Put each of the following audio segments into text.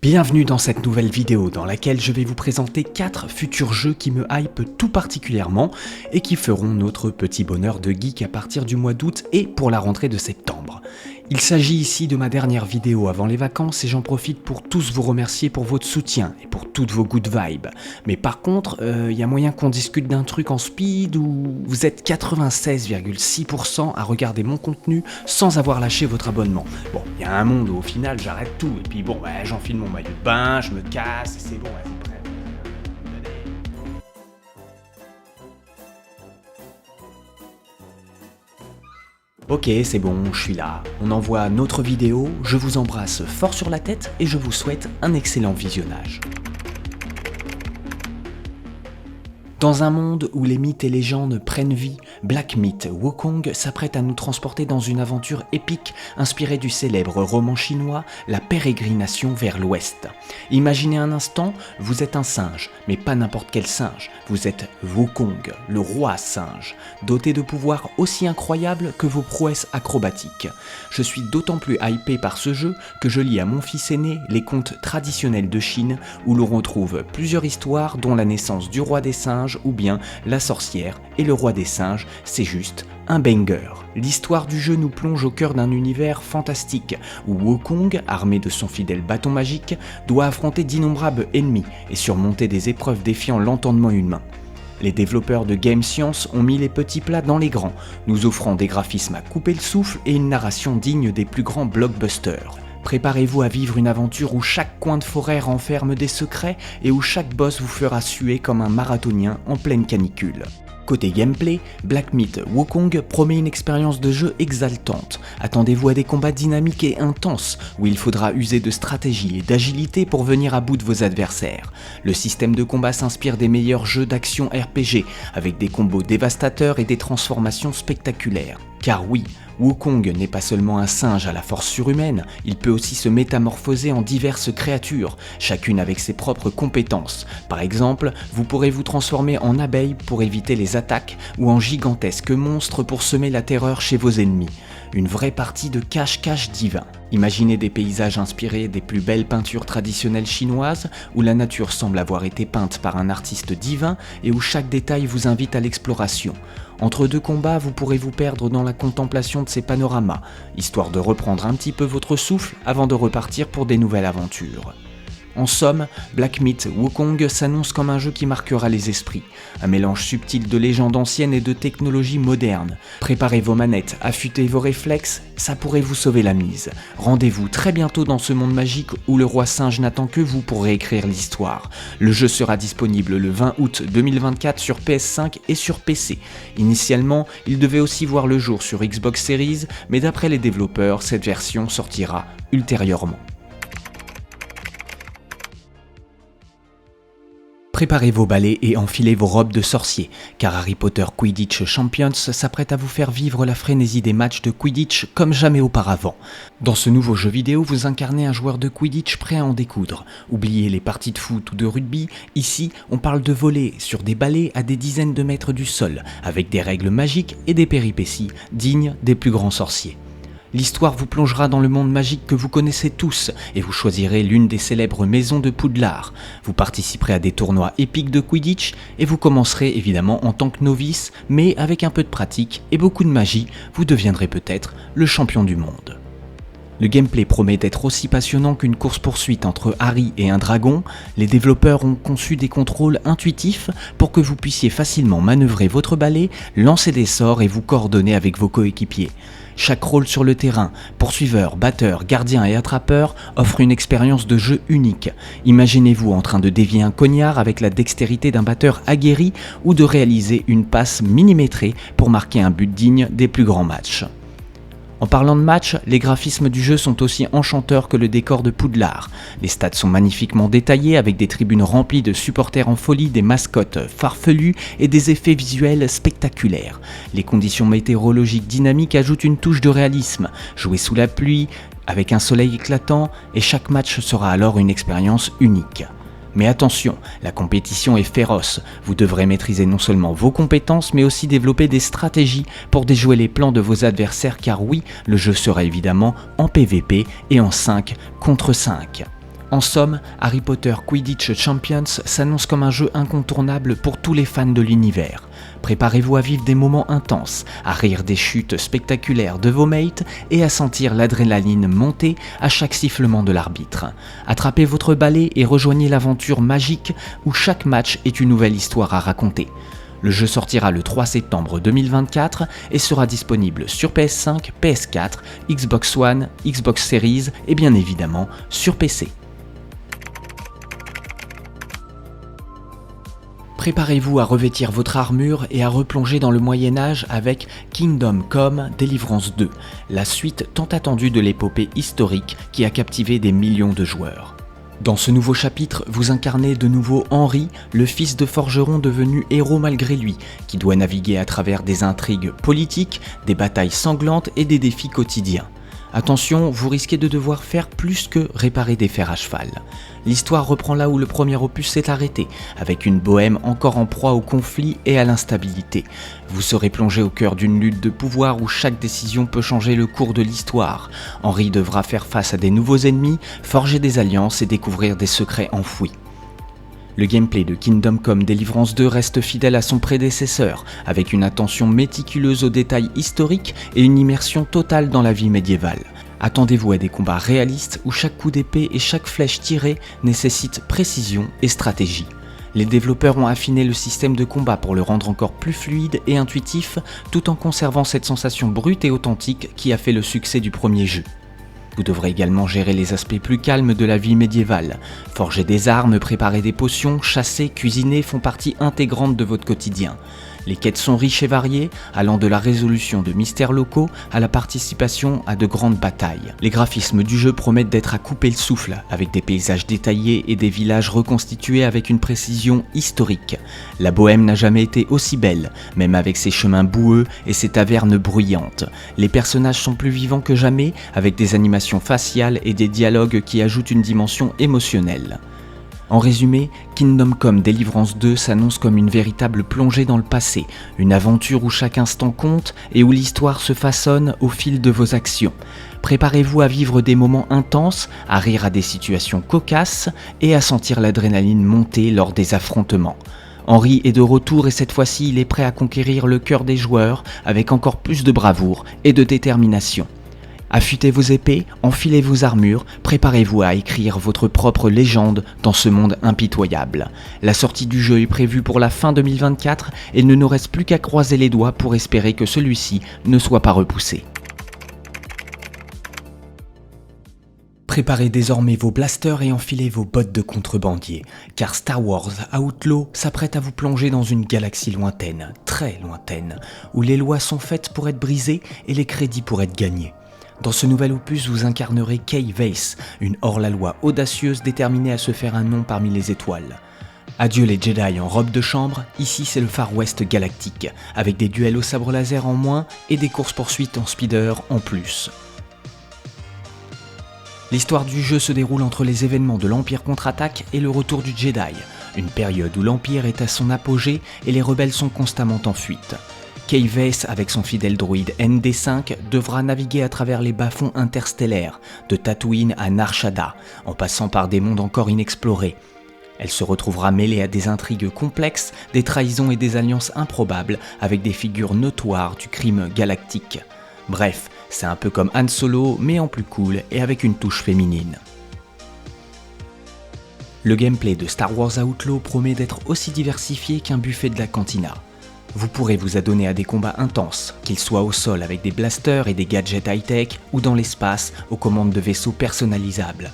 Bienvenue dans cette nouvelle vidéo dans laquelle je vais vous présenter 4 futurs jeux qui me hype tout particulièrement et qui feront notre petit bonheur de geek à partir du mois d'août et pour la rentrée de septembre. Il s'agit ici de ma dernière vidéo avant les vacances et j'en profite pour tous vous remercier pour votre soutien et pour toutes vos good vibes. Mais par contre, y a moyen qu'on discute d'un truc en speed où vous êtes 96,6% à regarder mon contenu sans avoir lâché votre abonnement. Bon, il y a un monde où au final j'arrête tout et puis bon, j'enfile mon maillot de bain, je me casse et c'est bon, c'est prêt. Ok, c'est bon, je suis là. On envoie notre vidéo, je vous embrasse fort sur la tête et je vous souhaite un excellent visionnage. Dans un monde où les mythes et légendes prennent vie, Black Myth Wukong s'apprête à nous transporter dans une aventure épique inspirée du célèbre roman chinois La Pérégrination vers l'Ouest. Imaginez un instant, vous êtes un singe, mais pas n'importe quel singe, vous êtes Wukong, le roi singe, doté de pouvoirs aussi incroyables que vos prouesses acrobatiques. Je suis d'autant plus hypé par ce jeu que je lis à mon fils aîné les contes traditionnels de Chine où l'on retrouve plusieurs histoires dont la naissance du roi des singes ou bien la sorcière et le roi des singes, c'est juste un banger. L'histoire du jeu nous plonge au cœur d'un univers fantastique où Wukong, armé de son fidèle bâton magique, doit affronter d'innombrables ennemis et surmonter des épreuves défiant l'entendement humain. Les développeurs de Game Science ont mis les petits plats dans les grands, nous offrant des graphismes à couper le souffle et une narration digne des plus grands blockbusters. Préparez-vous à vivre une aventure où chaque coin de forêt renferme des secrets et où chaque boss vous fera suer comme un marathonien en pleine canicule. Côté gameplay, Black Myth Wukong promet une expérience de jeu exaltante. Attendez-vous à des combats dynamiques et intenses, où il faudra user de stratégie et d'agilité pour venir à bout de vos adversaires. Le système de combat s'inspire des meilleurs jeux d'action RPG, avec des combos dévastateurs et des transformations spectaculaires. Car oui, Wukong n'est pas seulement un singe à la force surhumaine, il peut aussi se métamorphoser en diverses créatures, chacune avec ses propres compétences. Par exemple, vous pourrez vous transformer en abeille pour éviter les attaques ou en gigantesque monstre pour semer la terreur chez vos ennemis. Une vraie partie de cache-cache divin. Imaginez des paysages inspirés des plus belles peintures traditionnelles chinoises où la nature semble avoir été peinte par un artiste divin et où chaque détail vous invite à l'exploration. Entre deux combats, vous pourrez vous perdre dans la contemplation de ces panoramas, histoire de reprendre un petit peu votre souffle avant de repartir pour des nouvelles aventures. En somme, Black Myth Wukong s'annonce comme un jeu qui marquera les esprits, un mélange subtil de légendes anciennes et de technologies modernes. Préparez vos manettes, affûtez vos réflexes, ça pourrait vous sauver la mise. Rendez-vous très bientôt dans ce monde magique où le roi singe n'attend que vous pour réécrire l'histoire. Le jeu sera disponible le 20 août 2024 sur PS5 et sur PC. Initialement, il devait aussi voir le jour sur Xbox Series, mais d'après les développeurs, cette version sortira ultérieurement. Préparez vos balais et enfilez vos robes de sorcier, car Harry Potter Quidditch Champions s'apprête à vous faire vivre la frénésie des matchs de Quidditch comme jamais auparavant. Dans ce nouveau jeu vidéo, vous incarnez un joueur de Quidditch prêt à en découdre. Oubliez les parties de foot ou de rugby, ici on parle de voler sur des balais à des dizaines de mètres du sol, avec des règles magiques et des péripéties dignes des plus grands sorciers. L'histoire vous plongera dans le monde magique que vous connaissez tous et vous choisirez l'une des célèbres maisons de Poudlard. Vous participerez à des tournois épiques de Quidditch et vous commencerez évidemment en tant que novice, mais avec un peu de pratique et beaucoup de magie, vous deviendrez peut-être le champion du monde. Le gameplay promet d'être aussi passionnant qu'une course-poursuite entre Harry et un dragon. Les développeurs ont conçu des contrôles intuitifs pour que vous puissiez facilement manœuvrer votre balai, lancer des sorts et vous coordonner avec vos coéquipiers. Chaque rôle sur le terrain, poursuiveur, batteur, gardien et attrapeur, offre une expérience de jeu unique. Imaginez-vous en train de dévier un cognard avec la dextérité d'un batteur aguerri ou de réaliser une passe millimétrée pour marquer un but digne des plus grands matchs. En parlant de match, les graphismes du jeu sont aussi enchanteurs que le décor de Poudlard. Les stades sont magnifiquement détaillés avec des tribunes remplies de supporters en folie, des mascottes farfelues et des effets visuels spectaculaires. Les conditions météorologiques dynamiques ajoutent une touche de réalisme. Jouer sous la pluie, avec un soleil éclatant, et chaque match sera alors une expérience unique. Mais attention, la compétition est féroce. Vous devrez maîtriser non seulement vos compétences, mais aussi développer des stratégies pour déjouer les plans de vos adversaires, car oui, le jeu sera évidemment en PVP et en 5 contre 5. En somme, Harry Potter Quidditch Champions s'annonce comme un jeu incontournable pour tous les fans de l'univers. Préparez-vous à vivre des moments intenses, à rire des chutes spectaculaires de vos mates et à sentir l'adrénaline monter à chaque sifflement de l'arbitre. Attrapez votre balai et rejoignez l'aventure magique où chaque match est une nouvelle histoire à raconter. Le jeu sortira le 3 septembre 2024 et sera disponible sur PS5, PS4, Xbox One, Xbox Series et bien évidemment sur PC. Préparez-vous à revêtir votre armure et à replonger dans le Moyen-Âge avec Kingdom Come: Deliverance 2, la suite tant attendue de l'épopée historique qui a captivé des millions de joueurs. Dans ce nouveau chapitre, vous incarnez de nouveau Henry, le fils de forgeron devenu héros malgré lui, qui doit naviguer à travers des intrigues politiques, des batailles sanglantes et des défis quotidiens. Attention, vous risquez de devoir faire plus que réparer des fers à cheval. L'histoire reprend là où le premier opus s'est arrêté, avec une bohème encore en proie au conflit et à l'instabilité. Vous serez plongé au cœur d'une lutte de pouvoir où chaque décision peut changer le cours de l'histoire. Henry devra faire face à des nouveaux ennemis, forger des alliances et découvrir des secrets enfouis. Le gameplay de Kingdom Come: Deliverance 2 reste fidèle à son prédécesseur, avec une attention méticuleuse aux détails historiques et une immersion totale dans la vie médiévale. Attendez-vous à des combats réalistes où chaque coup d'épée et chaque flèche tirée nécessitent précision et stratégie. Les développeurs ont affiné le système de combat pour le rendre encore plus fluide et intuitif, tout en conservant cette sensation brute et authentique qui a fait le succès du premier jeu. Vous devrez également gérer les aspects plus calmes de la vie médiévale. Forger des armes, préparer des potions, chasser, cuisiner font partie intégrante de votre quotidien. Les quêtes sont riches et variées, allant de la résolution de mystères locaux à la participation à de grandes batailles. Les graphismes du jeu promettent d'être à couper le souffle, avec des paysages détaillés et des villages reconstitués avec une précision historique. La Bohème n'a jamais été aussi belle, même avec ses chemins boueux et ses tavernes bruyantes. Les personnages sont plus vivants que jamais, avec des animations faciales et des dialogues qui ajoutent une dimension émotionnelle. En résumé, Kingdom Come: Deliverance 2 s'annonce comme une véritable plongée dans le passé, une aventure où chaque instant compte et où l'histoire se façonne au fil de vos actions. Préparez-vous à vivre des moments intenses, à rire à des situations cocasses et à sentir l'adrénaline monter lors des affrontements. Henry est de retour et cette fois-ci il est prêt à conquérir le cœur des joueurs avec encore plus de bravoure et de détermination. Affûtez vos épées, enfilez vos armures, préparez-vous à écrire votre propre légende dans ce monde impitoyable. La sortie du jeu est prévue pour la fin 2024 et il ne nous reste plus qu'à croiser les doigts pour espérer que celui-ci ne soit pas repoussé. Préparez désormais vos blasters et enfilez vos bottes de contrebandier, car Star Wars Outlaw s'apprête à vous plonger dans une galaxie lointaine, très lointaine, où les lois sont faites pour être brisées et les crédits pour être gagnés. Dans ce nouvel opus, vous incarnerez Kay Vayce, une hors-la-loi audacieuse déterminée à se faire un nom parmi les étoiles. Adieu les Jedi en robe de chambre, ici c'est le Far West galactique, avec des duels au sabre laser en moins et des courses-poursuites en speeder en plus. L'histoire du jeu se déroule entre les événements de l'Empire contre-attaque et le retour du Jedi, une période où l'Empire est à son apogée et les rebelles sont constamment en fuite. Kay Vayce, avec son fidèle droïde ND5, devra naviguer à travers les bas-fonds interstellaires, de Tatooine à Nar Shaddaa, en passant par des mondes encore inexplorés. Elle se retrouvera mêlée à des intrigues complexes, des trahisons et des alliances improbables, avec des figures notoires du crime galactique. Bref, c'est un peu comme Han Solo, mais en plus cool et avec une touche féminine. Le gameplay de Star Wars Outlaw promet d'être aussi diversifié qu'un buffet de la cantina. Vous pourrez vous adonner à des combats intenses, qu'ils soient au sol avec des blasters et des gadgets high-tech ou dans l'espace aux commandes de vaisseaux personnalisables.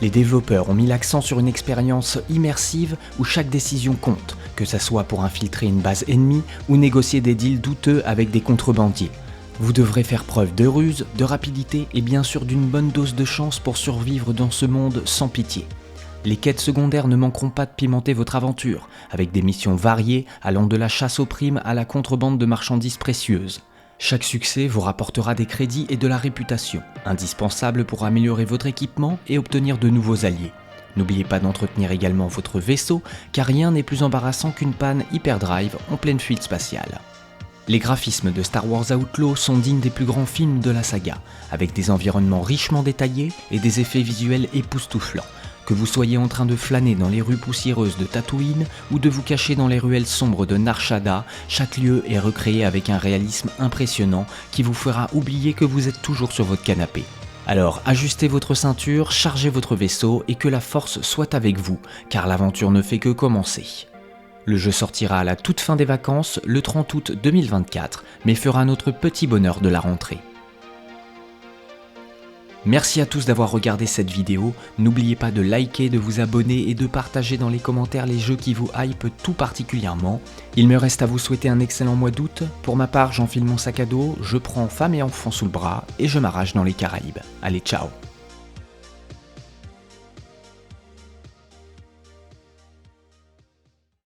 Les développeurs ont mis l'accent sur une expérience immersive où chaque décision compte, que ça soit pour infiltrer une base ennemie ou négocier des deals douteux avec des contrebandiers. Vous devrez faire preuve de ruse, de rapidité et bien sûr d'une bonne dose de chance pour survivre dans ce monde sans pitié. Les quêtes secondaires ne manqueront pas de pimenter votre aventure, avec des missions variées allant de la chasse aux primes à la contrebande de marchandises précieuses. Chaque succès vous rapportera des crédits et de la réputation, indispensables pour améliorer votre équipement et obtenir de nouveaux alliés. N'oubliez pas d'entretenir également votre vaisseau, car rien n'est plus embarrassant qu'une panne hyperdrive en pleine fuite spatiale. Les graphismes de Star Wars Outlaw sont dignes des plus grands films de la saga, avec des environnements richement détaillés et des effets visuels époustouflants. Que vous soyez en train de flâner dans les rues poussiéreuses de Tatooine ou de vous cacher dans les ruelles sombres de Nar Shaddaa, chaque lieu est recréé avec un réalisme impressionnant qui vous fera oublier que vous êtes toujours sur votre canapé. Alors ajustez votre ceinture, chargez votre vaisseau et que la force soit avec vous, car l'aventure ne fait que commencer. Le jeu sortira à la toute fin des vacances, le 30 août 2024, mais fera notre petit bonheur de la rentrée. Merci à tous d'avoir regardé cette vidéo, n'oubliez pas de liker, de vous abonner et de partager dans les commentaires les jeux qui vous hype tout particulièrement. Il me reste à vous souhaiter un excellent mois d'août. Pour ma part, j'enfile mon sac à dos, je prends femme et enfants sous le bras et je m'arrache dans les Caraïbes. Allez, ciao!